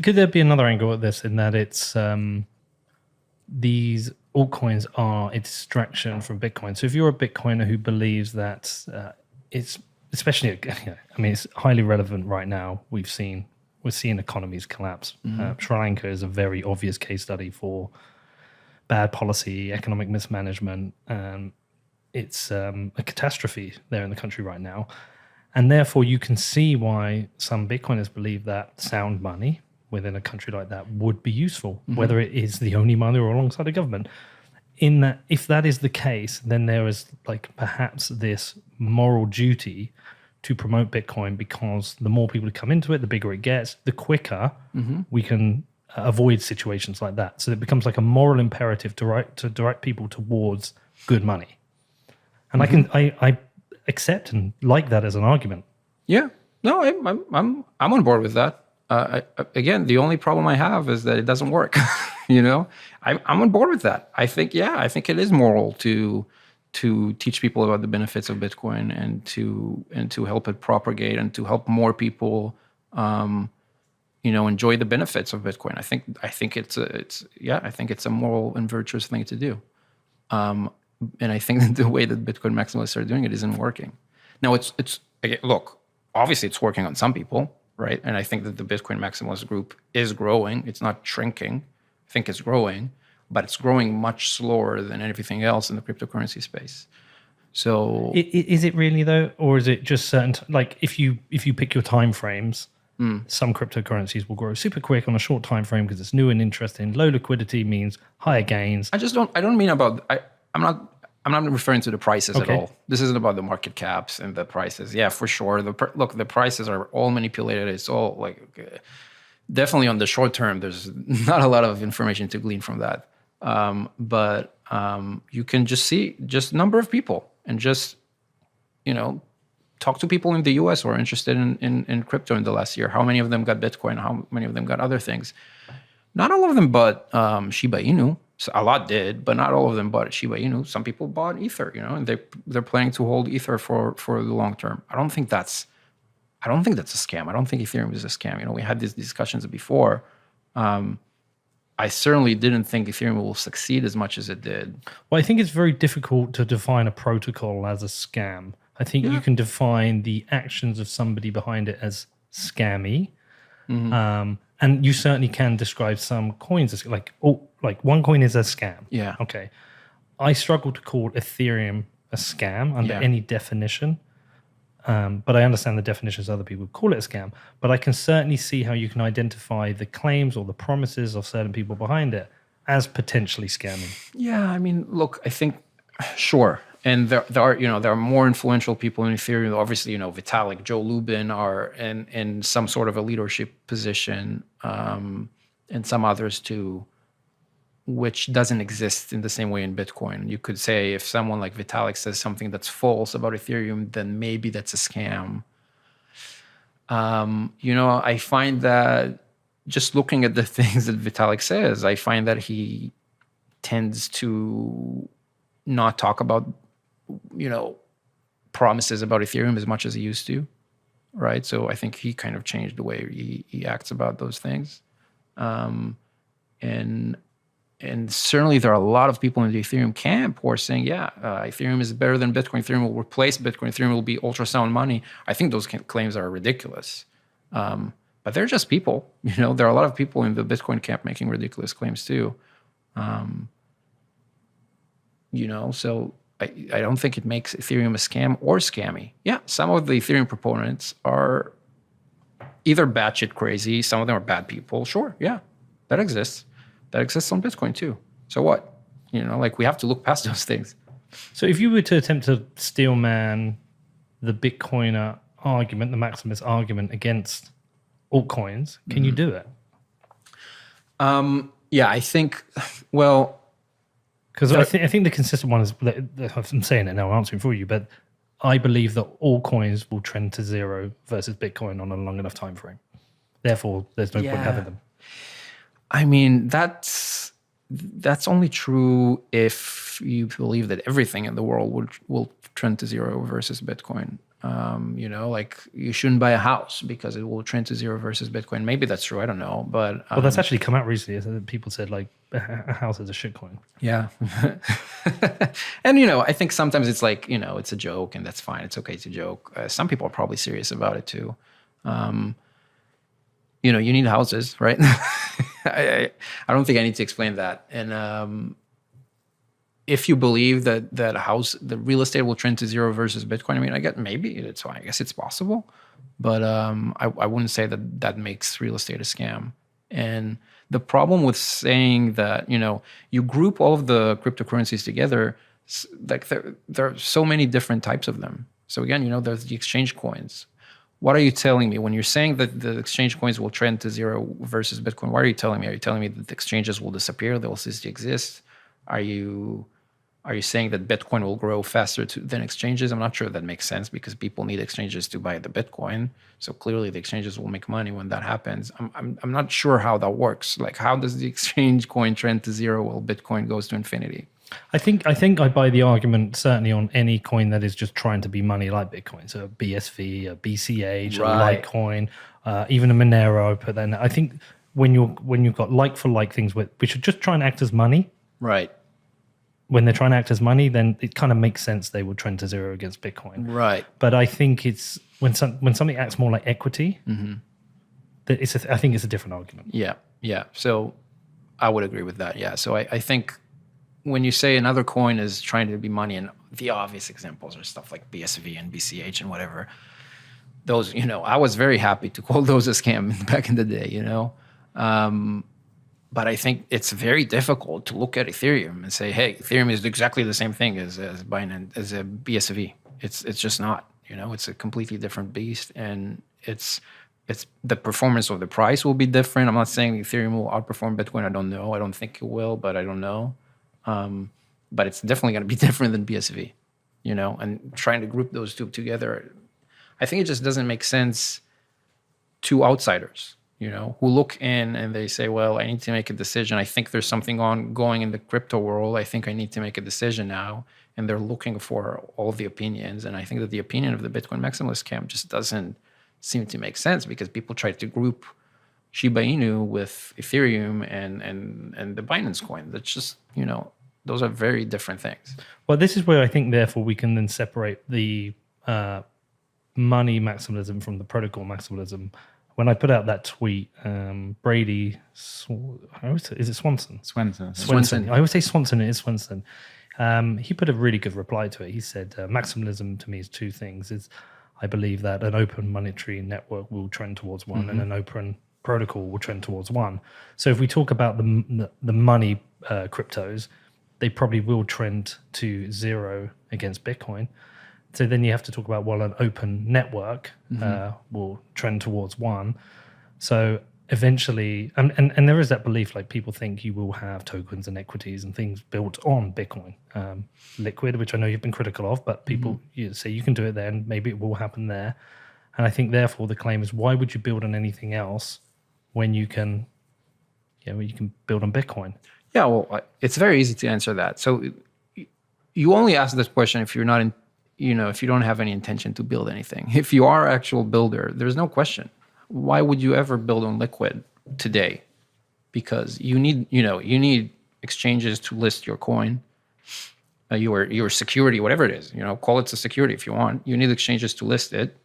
could there be another angle at this in that it's these altcoins are a distraction from Bitcoin? So if you're a Bitcoiner who believes that it's especially, I mean, it's highly relevant right now. We're seeing economies collapse. Sri Lanka is a very obvious case study for bad policy, economic mismanagement. It's a catastrophe there in the country right now. And therefore, you can see why some Bitcoiners believe that sound money within a country like that would be useful, whether it is the only money or alongside a government. In that, if that is the case, then there is like perhaps this moral duty to promote Bitcoin, because the more people who come into it, the bigger it gets, the quicker we can avoid situations like that. So it becomes like a moral imperative to direct people towards good money. And I accept and like that as an argument. Yeah, no, I'm on board with that. Again, the only problem I have is that it doesn't work. I'm on board with that. I think it is moral to teach people about the benefits of Bitcoin and to help it propagate and to help more people, enjoy the benefits of Bitcoin. I think it's a moral and virtuous thing to do. And I think that the way that Bitcoin maximalists are doing it isn't working. Now, look, obviously it's working on some people, right? And I think that the Bitcoin maximalist group is growing. It's not shrinking. I think it's growing, but it's growing much slower than everything else in the cryptocurrency space. So, is it really though, or is it just certain? Like, if you pick your time frames, some cryptocurrencies will grow super quick on a short time frame because it's new and interesting. Low liquidity means higher gains. I don't mean about. I'm not referring to the prices at all. This isn't about the market caps and the prices. Yeah, for sure. Look, the prices are all manipulated. It's all like definitely on the short term. There's not a lot of information to glean from that. But you can just see number of people and just talk to people in the U.S. who are interested in crypto in the last year. How many of them got Bitcoin? How many of them got other things? Not all of them bought Shiba Inu. So a lot did, but not all of them bought Shiba Inu. Some people bought Ether, and they're planning to hold Ether for the long term. I don't think that's a scam. I don't think Ethereum is a scam. We had these discussions before. I certainly didn't think Ethereum will succeed as much as it did. Well, I think it's very difficult to define a protocol as a scam. I think you can define the actions of somebody behind it as scammy. And you certainly can describe some coins as like one coin is a scam. Yeah. Okay. I struggle to call Ethereum a scam under any definition. But I understand the definitions other people call it a scam. But I can certainly see how you can identify the claims or the promises of certain people behind it as potentially scamming. Yeah, I mean, look, I think, sure. And there are more influential people in Ethereum. Obviously, Vitalik, Joe Lubin are in some sort of a leadership position, and some others too, which doesn't exist in the same way in Bitcoin. You could say if someone like Vitalik says something that's false about Ethereum, then maybe that's a scam. I find that just looking at the things that Vitalik says, I find that he tends to not talk about promises about Ethereum as much as he used to, right? So I think he kind of changed the way he acts about those things. And certainly there are a lot of people in the Ethereum camp who are saying, Ethereum is better than Bitcoin. Ethereum will replace Bitcoin. Ethereum will be ultrasound money. I think those claims are ridiculous. But they're just people. There are a lot of people in the Bitcoin camp making ridiculous claims too. So I don't think it makes Ethereum a scam or scammy. Yeah, some of the Ethereum proponents are either batshit crazy. Some of them are bad people. Sure, yeah, that exists. That exists on Bitcoin too. So what? We have to look past those things. So if you were to attempt to steelman the Bitcoiner argument, the maximalist argument against altcoins, can you do it? Yeah, I think, well... Because I think the consistent one is, I'm saying it now, I'm answering for you, but I believe that all coins will trend to zero versus Bitcoin on a long enough time frame. Therefore, there's no point having them. I mean, that's only true if you believe that everything in the world will trend to zero versus Bitcoin. Like you shouldn't buy a house because it will trend to zero versus Bitcoin. Maybe that's true. I don't know. But Well, that's actually come out recently. People said like a house is a shitcoin. yeah. And, I think sometimes it's like, it's a joke and that's fine. It's okay to joke. Some people are probably serious about it too. You need houses, right? I don't think I need to explain that. And if you believe that the real estate will trend to zero versus Bitcoin, I mean, I guess it's possible, but I wouldn't say that makes real estate a scam. And the problem with saying that, you group all of the cryptocurrencies together, like there are so many different types of them. So again, there's the exchange coins. What are you telling me when you're saying that the exchange coins will trend to zero versus Bitcoin? What are you telling me? Are you telling me that the exchanges will disappear? They will cease to exist? Are you saying that Bitcoin will grow faster than exchanges? I'm not sure that makes sense because people need exchanges to buy the Bitcoin. So clearly the exchanges will make money when that happens. I'm not sure how that works. Like, how does the exchange coin trend to zero while Bitcoin goes to infinity? I think I buy the argument certainly on any coin that is just trying to be money like Bitcoin. So a BSV, a BCH, Right. a Litecoin, even a Monero. But then I think when you've got like for like things which are just trying to act as money, Right. when they're trying to act as money, then it kind of makes sense they will trend to zero against Bitcoin. Right. But I think it's when something acts more like equity, that I think it's a different argument. Yeah. Yeah. So I would agree with that. Yeah. So I think when you say another coin is trying to be money, and the obvious examples are stuff like BSV and BCH and whatever, those, I was very happy to call those a scam back in the day, but I think it's very difficult to look at Ethereum and say, hey, Ethereum is exactly the same thing as Binance, as a BSV. It's just not, it's a completely different beast, and it's the performance of the price will be different. I'm not saying Ethereum will outperform Bitcoin. I don't know. I don't think it will, but I don't know. But it's definitely going to be different than BSV, and trying to group those two together, I think it just doesn't make sense to outsiders, who look in and they say, well, I need to make a decision. I think there's something ongoing in the crypto world. I think I need to make a decision now. And they're looking for all the opinions. And I think that the opinion of the Bitcoin maximalist camp just doesn't seem to make sense, because people try to group Shiba Inu with Ethereum and the Binance coin. That's just, those are very different things. Well, this is where I think, therefore, we can then separate the money maximalism from the protocol maximalism. When I put out that tweet, Brady, is it Swanson? Swenson. I always say Swanson, it is Swenson. He put a really good reply to it. He said, maximalism to me is two things. I believe that an open monetary network will trend towards one, and an open protocol will trend towards one. So if we talk about the money cryptos, they probably will trend to zero against Bitcoin. So then you have to talk about, well, an open network will trend towards one. So eventually, and there is that belief, like people think you will have tokens and equities and things built on Bitcoin. Liquid, which I know you've been critical of, but people say you can do it there and maybe it will happen there. And I think therefore the claim is, why would you build on anything else when you can build on Bitcoin? Yeah, well, it's very easy to answer that. So you only ask this question if you're not in, if you don't have any intention to build anything. If you are an actual builder, there's no question. Why would you ever build on Liquid today? Because you need exchanges to list your coin, your security, whatever it is. Call it a security if you want. You need exchanges to list it.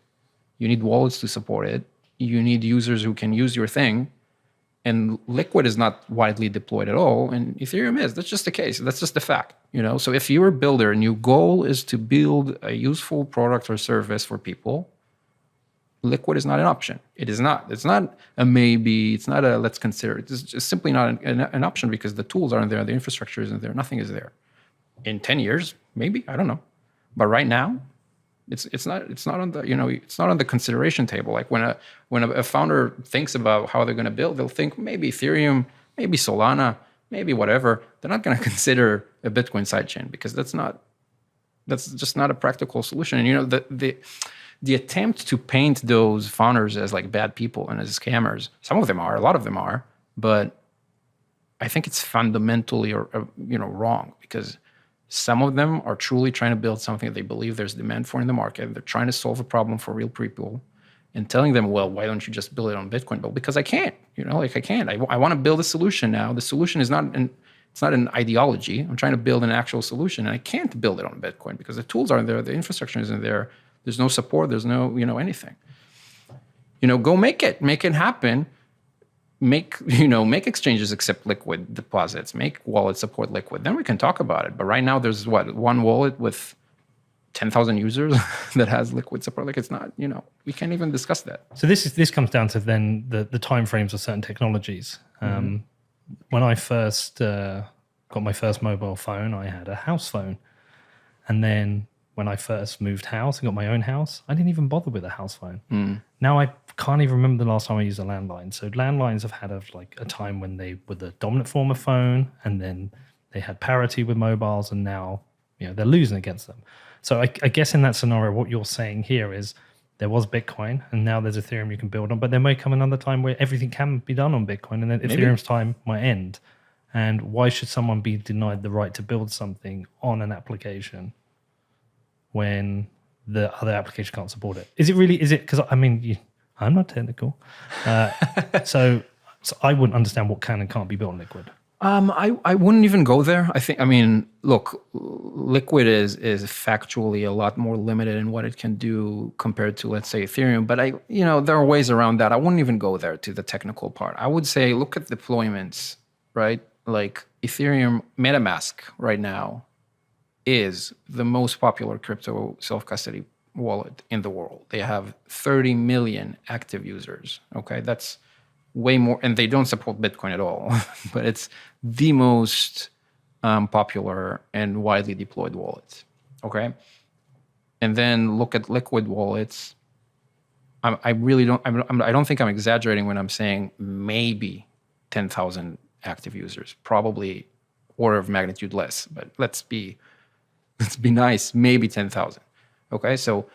You need wallets to support it. You need users who can use your thing. And Liquid is not widely deployed at all, and Ethereum is. That's just the case. That's just the fact. So if you're a builder and your goal is to build a useful product or service for people, Liquid is not an option. It is not. It's not a maybe. It's not a let's consider. It's just simply not an option, because the tools aren't there, the infrastructure isn't there, nothing is there. In 10 years, maybe, I don't know. But right now, it's not on the it's not on the consideration table. Like when a founder thinks about how they're going to build, they'll think maybe Ethereum, maybe Solana, maybe whatever. They're not going to consider a Bitcoin sidechain, because that's just not a practical solution. And the attempt to paint those founders as like bad people and as scammers, some of them are, a lot of them are, but I think it's fundamentally wrong, because Some of them are truly trying to build something that they believe there's demand for in the market. They're trying to solve a problem for real people, and telling them, well, why don't you just build it on Bitcoin? Well, because I can't, I can't. I want to build a solution now. The solution is it's not an ideology. I'm trying to build an actual solution, and I can't build it on Bitcoin because the tools aren't there, the infrastructure isn't there, there's no support, there's no, anything. Go make it happen. Make exchanges accept liquid deposits, make wallets support liquid. Then we can talk about it. But right now there's one wallet with 10,000 users that has liquid support. Like, it's not, we can't even discuss that. So this comes down to then the timeframes of certain technologies. When I first got my first mobile phone, I had a house phone. And then when I first moved house and got my own house, I didn't even bother with a house phone. Now I can't even remember the last time I used a landline. So landlines have had a time when they were the dominant form of phone, and then they had parity with mobiles, and now they're losing against them. So I guess in that scenario, what you're saying here is there was Bitcoin, and now there's Ethereum you can build on, but there may come another time where everything can be done on Bitcoin, and then Ethereum's time might end. And why should someone be denied the right to build something on an application when the other application can't support it? Is it because I'm not technical, so I wouldn't understand what can and can't be built on Liquid. I wouldn't even go there. Look, Liquid is factually a lot more limited in what it can do compared to, let's say, Ethereum. But there are ways around that. I wouldn't even go there to the technical part. I would say, look at deployments, right? Like Ethereum MetaMask right now is the most popular crypto self-custody wallet in the world. They have 30 million active users. Okay, that's way more, and they don't support Bitcoin at all, but it's the most popular and widely deployed wallet. Okay, and then look at Liquid wallets. I don't think I'm exaggerating when I'm saying maybe 10,000 active users, probably order of magnitude less, but let's be nice, maybe 10,000. Okay, so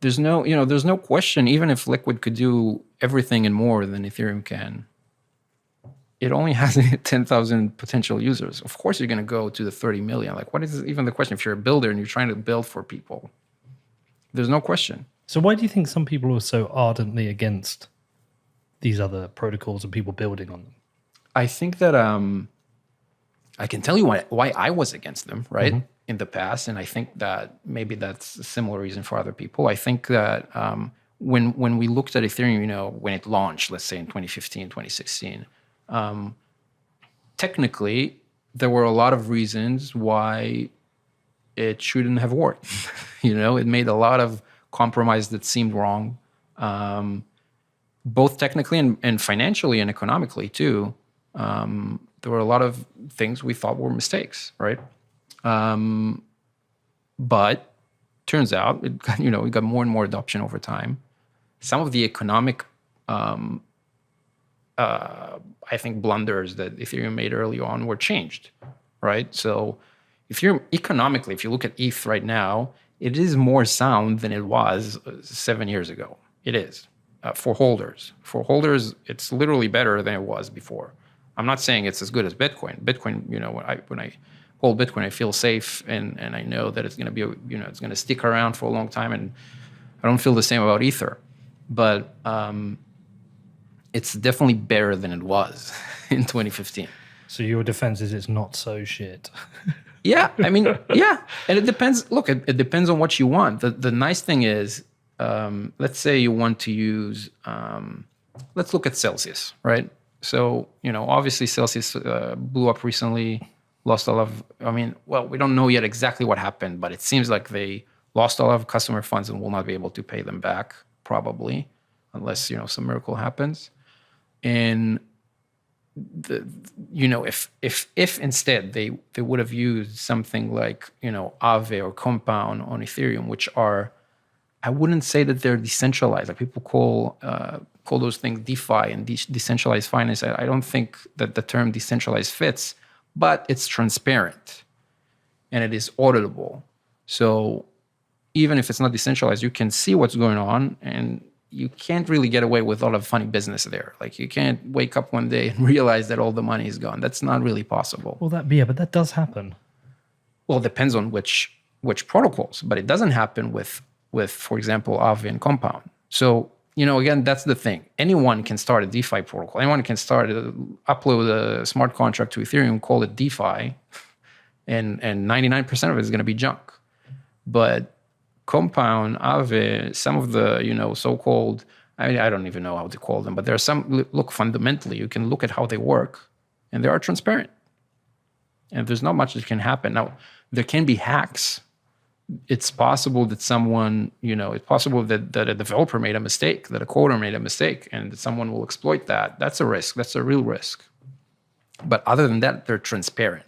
there's no question, even if Liquid could do everything and more than Ethereum can, it only has 10,000 potential users. Of course, you're going to go to the 30 million. Like, what is even the question? If you're a builder and you're trying to build for people, there's no question. So why do you think some people are so ardently against these other protocols and people building on them? I think that I can tell you why I was against them, right? Mm-hmm. In the past, and I think that maybe that's a similar reason for other people. I think that when we looked at Ethereum, when it launched, let's say in 2015, 2016, technically there were a lot of reasons why it shouldn't have worked. It made a lot of compromise that seemed wrong, both technically and financially and economically too. There were a lot of things we thought were mistakes, right? But turns out it got more and more adoption over time. Some of the economic, I think, blunders that Ethereum made early on were changed, right? So Ethereum economically, if you look at ETH right now, it is more sound than it was 7 years ago. It is for holders. For holders, it's literally better than it was before. I'm not saying it's as good as Bitcoin. Bitcoin, when I hold Bitcoin, I feel safe, and I know that it's going to be, it's going to stick around for a long time, and I don't feel the same about Ether. But it's definitely better than it was in 2015. So your defense is it's not so shit. Yeah, yeah, and it depends. Look, it depends on what you want. The nice thing is, let's say you want to use, let's look at Celsius, right? So, obviously Celsius blew up recently. Lost a lot of, we don't know yet exactly what happened, but it seems like they lost a lot of customer funds and will not be able to pay them back, probably, unless, some miracle happens. And, if instead they would have used something like, Aave or Compound on Ethereum, which are, I wouldn't say that they're decentralized. Like, people call those things DeFi and decentralized finance. I don't think that the term decentralized fits, but it's transparent and it is auditable. So even if it's not decentralized, you can see what's going on, and you can't really get away with a lot of funny business there. Like, you can't wake up one day and realize that all the money is gone. That's not really possible. Well, but that does happen. Well, it depends on which protocols, but it doesn't happen with for example, Aave and Compound. So, again, that's the thing. Anyone can start a DeFi protocol. Anyone can upload a smart contract to Ethereum, call it DeFi, and 99% of it is going to be junk. But Compound, Aave, some of the, so-called, I don't even know how to call them, but there are some, look, fundamentally, you can look at how they work, and they are transparent. And there's not much that can happen. Now, there can be hacks. It's possible that someone, it's possible that a developer made a mistake, that a coder made a mistake, and that someone will exploit that. That's a risk. That's a real risk. But other than that, they're transparent.